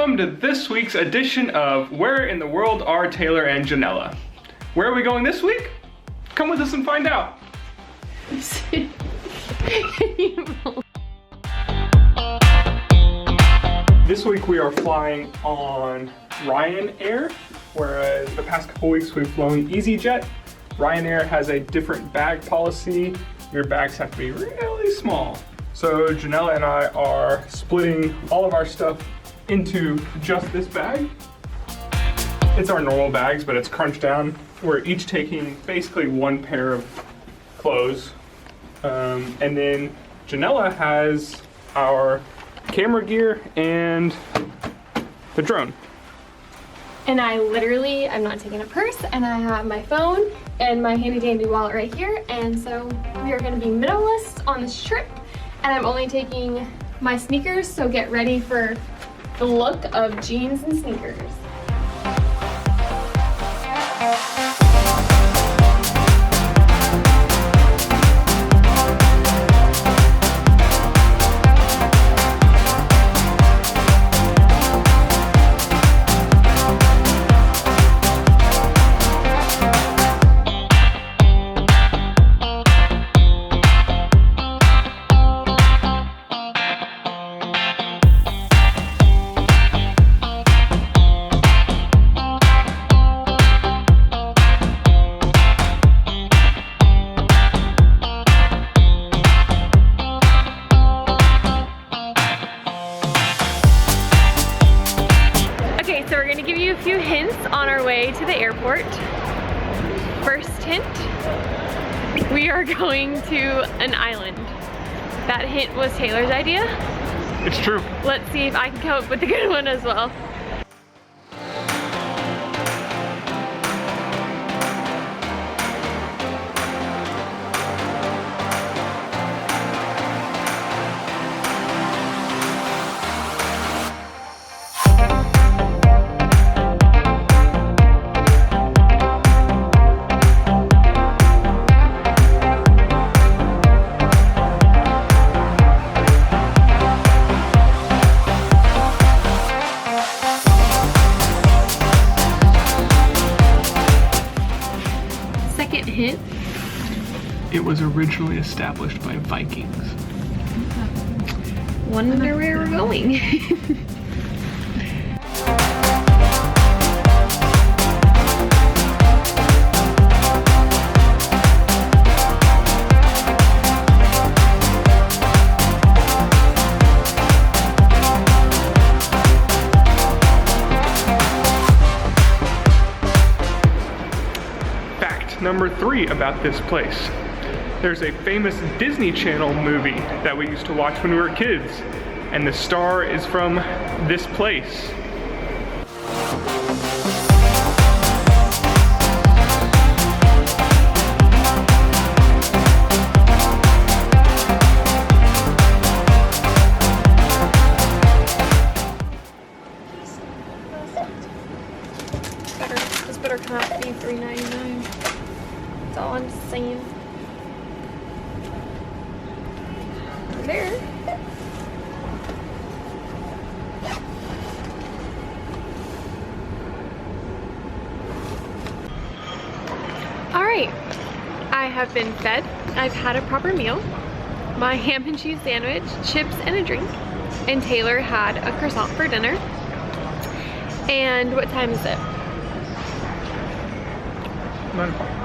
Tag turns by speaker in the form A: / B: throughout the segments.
A: welcome to this week's edition of Where in the World Are Taylor and Janella? Where are we going this week? Come with us and find out. This week we are flying on Ryanair, whereas the past couple weeks we've flown EasyJet. Ryanair has a different bag policy. Your bags have to be really small. So Janella and I are splitting all of our stuff into just this bag. It's our normal bags, but it's crunched down. We're each taking basically one pair of clothes. And then Janella has our camera gear and the drone.
B: And I'm not taking a purse, and I have my phone and my handy dandy wallet right here. And so we are gonna be minimalist on this trip. And I'm only taking my sneakers, so get ready for the look of jeans and sneakers. So we're gonna give you a few hints on our way to the airport. First hint, we are going to an island. That hint was Taylor's idea.
A: It's true.
B: Let's see if I can come up with a good one as well. Hint.
A: It was originally established by Vikings.
B: Wonder where we're going.
A: Number 3 about this place. There's a famous Disney Channel movie that we used to watch when we were kids, and the star is from this place.
B: This better come out to be $3.99. That's all I'm saying. There. Alright, I have been fed. I've had a proper meal. My ham and cheese sandwich, chips, and a drink. And Taylor had a croissant for dinner. And what time is it?
A: 9 o'clock.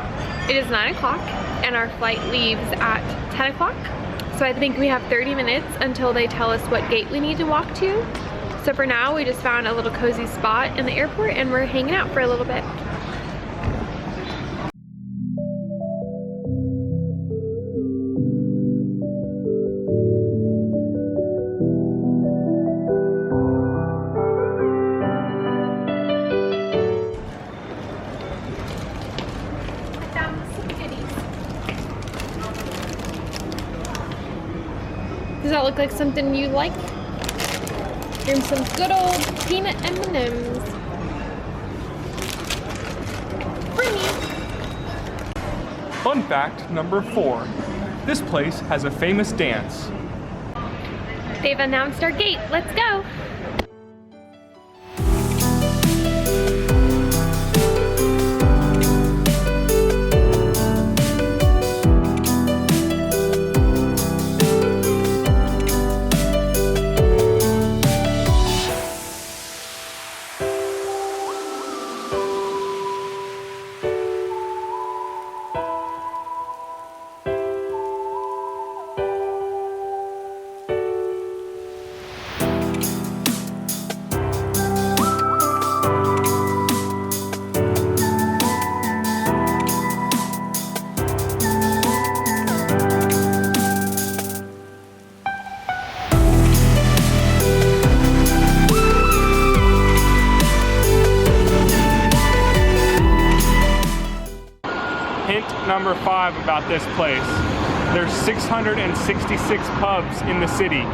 B: It is 9 o'clock and our flight leaves at 10 o'clock. So I think we have 30 minutes until they tell us what gate we need to walk to. So for now, we just found a little cozy spot in the airport and we're hanging out for a little bit. Does that look like something you like? And some good old peanut M&Ms. For me.
A: Fun fact number 4. This place has a famous dance.
B: They've announced our gate. Let's go.
A: about this place. There's 666 pubs in the city.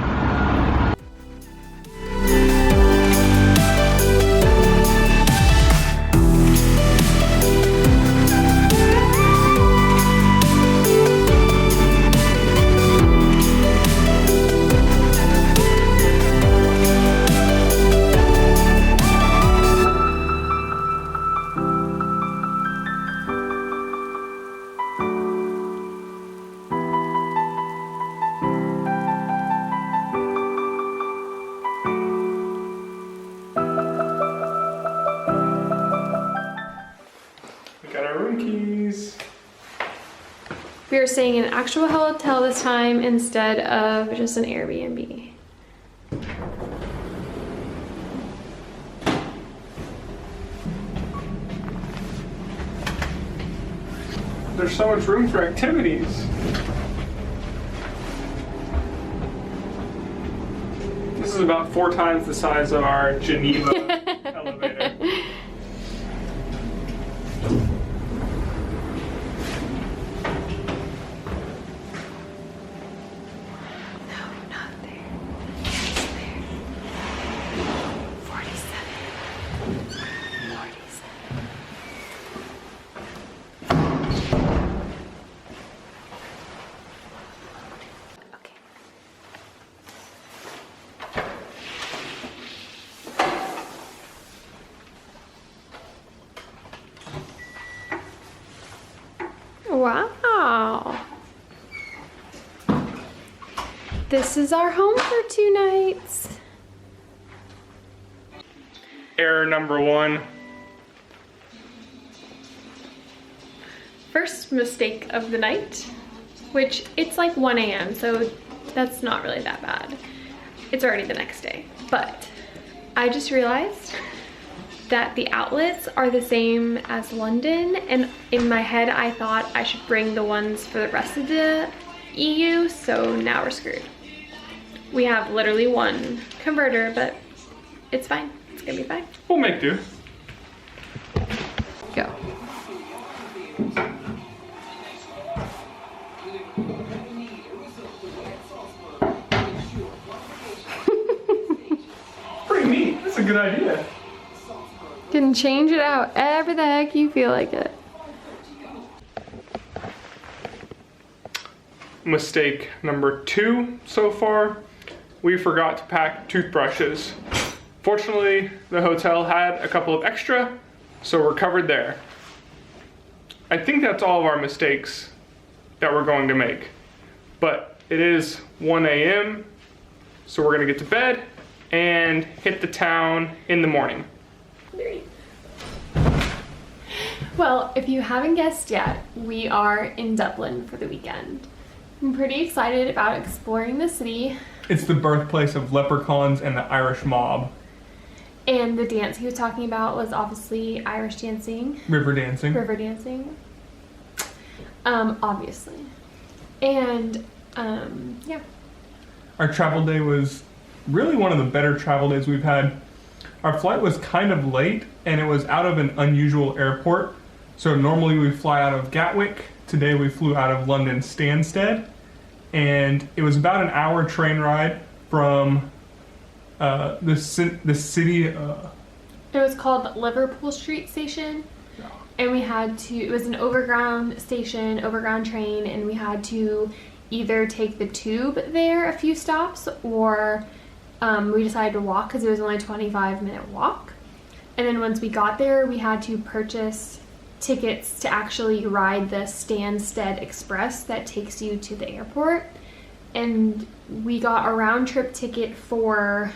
A: Got our room keys.
B: We are staying in an actual hotel this time instead of just an Airbnb.
A: There's so much room for activities. This is about 4 times the size of our Geneva elevator.
B: Wow. This is our home for 2 nights.
A: Error number 1.
B: First mistake of the night, which it's like 1 a.m., so that's not really that bad. It's already the next day. But I just realized that the outlets are the same as London, and in my head I thought I should bring the ones for the rest of the EU, so now we're screwed. We have literally 1 converter, but it's fine. It's gonna be fine.
A: We'll make do.
B: Go.
A: Pretty neat. That's a good idea.
B: Can change it out ever the heck you feel like it.
A: Mistake number 2 so far. We forgot to pack toothbrushes. Fortunately, the hotel had a couple of extra, so we're covered there. I think that's all of our mistakes that we're going to make. But it is 1 a.m., so we're gonna get to bed and hit the town in the morning.
B: Well, if you haven't guessed yet, we are in Dublin for the weekend. I'm pretty excited about exploring the city.
A: It's the birthplace of leprechauns and the Irish mob.
B: And the dance he was talking about was obviously Irish dancing.
A: River dancing.
B: River dancing. Obviously. And, yeah.
A: Our travel day was really one of the better travel days we've had. Our flight was kind of late, and it was out of an unusual airport. So normally we fly out of Gatwick. Today we flew out of London Stansted. And it was about an hour train ride from the city.
B: It was called Liverpool Street Station.
A: Yeah.
B: And we had to, it was an overground station, overground train, and we had to either take the tube there a few stops, or we decided to walk because it was only a 25-minute walk. And then once we got there, we had to purchase tickets to actually ride the Stansted Express that takes you to the airport. And we got a round trip ticket for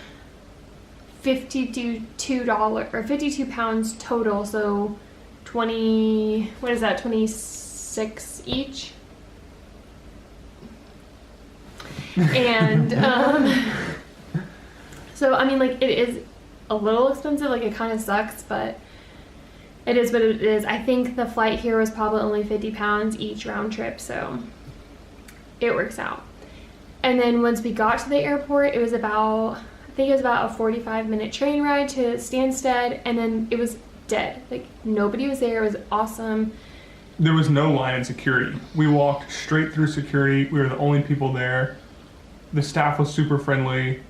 B: $52 or 52 pounds total, so 20, what is that, 26 each? And so I mean, like, it is a little expensive, like it kind of sucks, but it is what it is. I think the flight here was probably only 50 pounds each round trip, so it works out. And then once we got to the airport, it was about, I think it was about a 45-minute train ride to Stansted, and then it was dead. Like, nobody was there. It was awesome.
A: there was no line in security. We walked straight through security. We were the only people there. The staff was super friendly,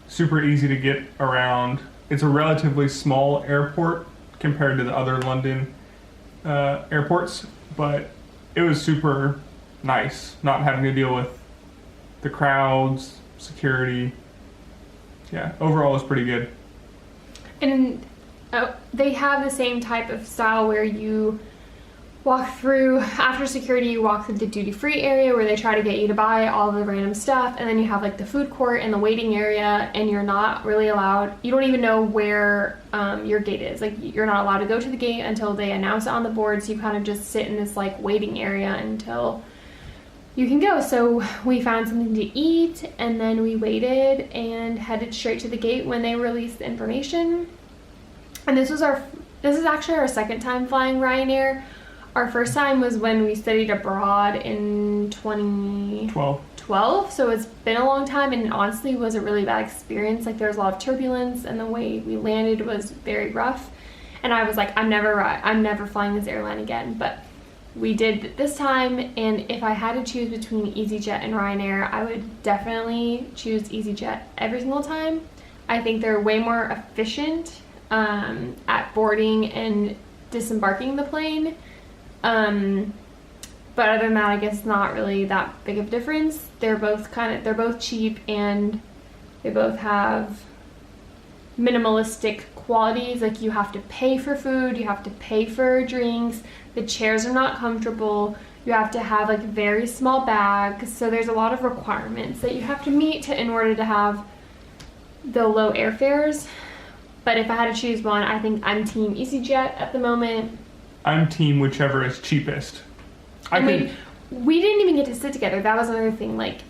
A: super easy to get around. It's a relatively small airport compared to the other London airports, but it was super nice not having to deal with the crowds, security. Yeah, overall it was pretty good.
B: And they have the same type of style where you walk through, after security, you walk through the duty-free area where they try to get you to buy all the random stuff, and then you have like the food court and the waiting area, and you're not really allowed, you don't even know where your gate is. Like, you're not allowed to go to the gate until they announce it on the board, so you kind of just sit in this like waiting area until you can go. So we found something to eat, and then we waited and headed straight to the gate when they released the information. And this is actually our second time flying Ryanair. Our first time was when we studied abroad in 2012, so it's been a long time, and it honestly was a really bad experience. Like, there was a lot of turbulence, and the way we landed was very rough, and I was like, I'm never flying this airline again. But we did this time, and if I had to choose between EasyJet and Ryanair, I would definitely choose EasyJet every single time. I think they're way more efficient at boarding and disembarking the plane. But other than that, I guess not really that big of a difference. They're both cheap, and they both have minimalistic qualities. Like, you have to pay for food, you have to pay for drinks, the chairs are not comfortable, you have to have like very small bags, so there's a lot of requirements that you have to meet in order to have the low airfares. But if I had to choose one, I think I'm team EasyJet at the moment.
A: I'm team whichever is cheapest.
B: We didn't even get to sit together. That was another thing. Like,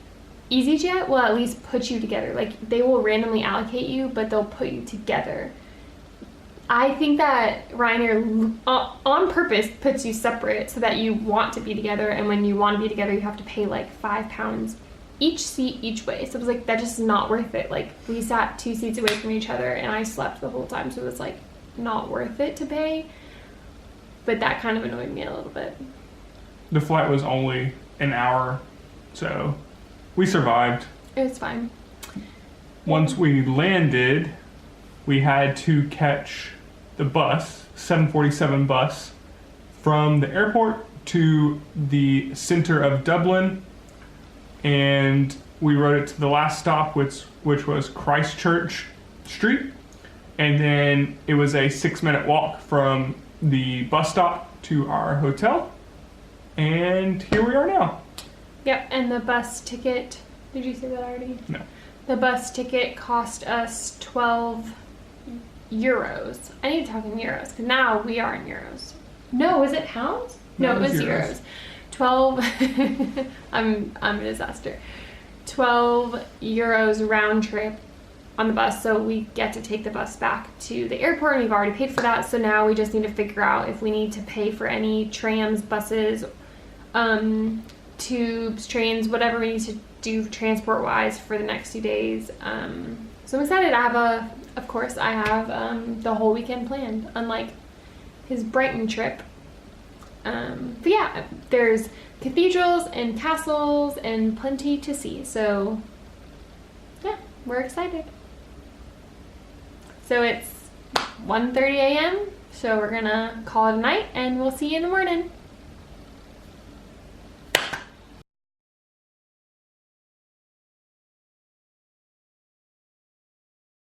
B: EasyJet will at least put you together. Like, they will randomly allocate you, but they'll put you together. I think that Ryanair on purpose puts you separate so that you want to be together, and when you want to be together, you have to pay like £5 each seat each way. So it was like, that's just not worth it. Like, we sat 2 seats away from each other, and I slept the whole time, so it was like not worth it to pay. But that kind of annoyed me a little bit.
A: The flight was only an hour, so we survived.
B: It was fine.
A: Once we landed, we had to catch the bus, 747 bus, from the airport to the center of Dublin, and we rode it to the last stop, which was Christchurch Street, and then it was a 6-minute walk from the bus stop to our hotel, and here we are now.
B: Yep, and the bus ticket, did you say that already?
A: No.
B: The bus ticket cost us 12 euros. I need to talk in euros, because now we are in euros. No, was it pounds? No, it was euros. 12, I'm a disaster. 12 euros round trip on the bus, so we get to take the bus back to the airport, and we've already paid for that, so now we just need to figure out if we need to pay for any trams, buses, tubes, trains, whatever we need to do transport wise for the next 2 days. So I'm excited. Of course I have the whole weekend planned, unlike his Brighton trip. But yeah, there's cathedrals and castles and plenty to see, so yeah, we're excited. So it's 1:30 a.m., so we're gonna call it a night, and we'll see you in the morning.